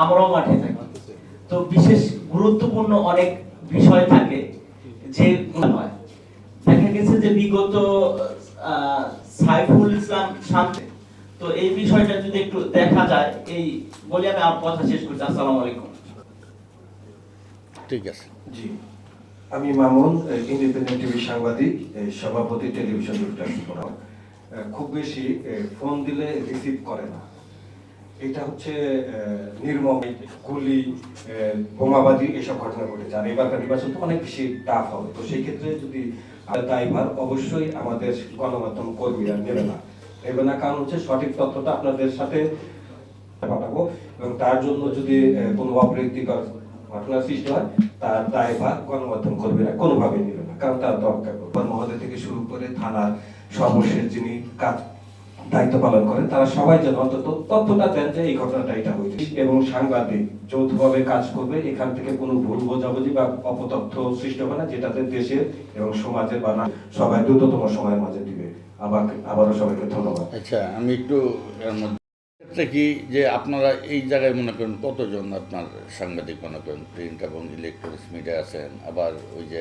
আমরাও মাঠে থাকি। তো বিশেষ গুরুত্বপূর্ণ অনেক বিষয় থাকে যে হয়। দেখা গেছে যে বিগত সাইফুল ইসলাম শান্তি, তো এই বিষয়টা যদি একটু দেখা যায়, এই বলে আমি আমার কথা শেষ করছি। আসসালামু আলাইকুম। ঠিক আছে। জি, আমি মামুন, ইন্ডিপেন্ডেন্ট টিভি সাংবাদিক, সভাপতি টেলিভিশন ফোরাম। খুব বেশি ফোন দিলে রিসিভ করে না, এটা হচ্ছে নির্মম গুলি, বোমাবাজি এসব ঘটনা ঘটেছে। আর এবারকার নির্বাচন তো অনেক বেশি টাফ হবে, তো সেই ক্ষেত্রে যদি দায়ভার অবশ্যই আমাদের গণমাধ্যম কর্মীরা নেবে না, কারণ হচ্ছে সঠিক তথ্যটা আপনাদের সাথে পাঠাবো, এবং তার জন্য যদি কোনো অপ্রীতিকর ঘটনার সৃষ্টি হয়, তার দায়ভার গণমাধ্যম কর্মীরা কোনোভাবেই নেবে না, কারণ তার দরকার মহোদয় থেকে শুরু করে থানার সর্বশেষ যিনি কাজ দায়িত্ব পালন করেন, তারা সবাই যেন অন্তত তথ্যটা দেন যে এই ঘটনাটা এটা হয়েছে, এবং সাংবাদিক যৌথভাবে কাজ করবে। এখান থেকে কোনো ভুল বোঝাবুঝি বা অপতথ্য সৃষ্টি হবে না, যেটাতে দেশের এবং সমাজের বা সবাই দ্রুততম সময়ের মাঝে দিবে। আবারও সবাইকে ধন্যবাদ। আচ্ছা, আমি একটু এর মধ্যে কি যে আপনারা এই জায়গায় মনে করেন কতজন আপনার সাংবাদিক মনে করেন প্রিন্ট এবং ইলেকট্রনিক্স মিডিয়া আছেন, আবার ওই যে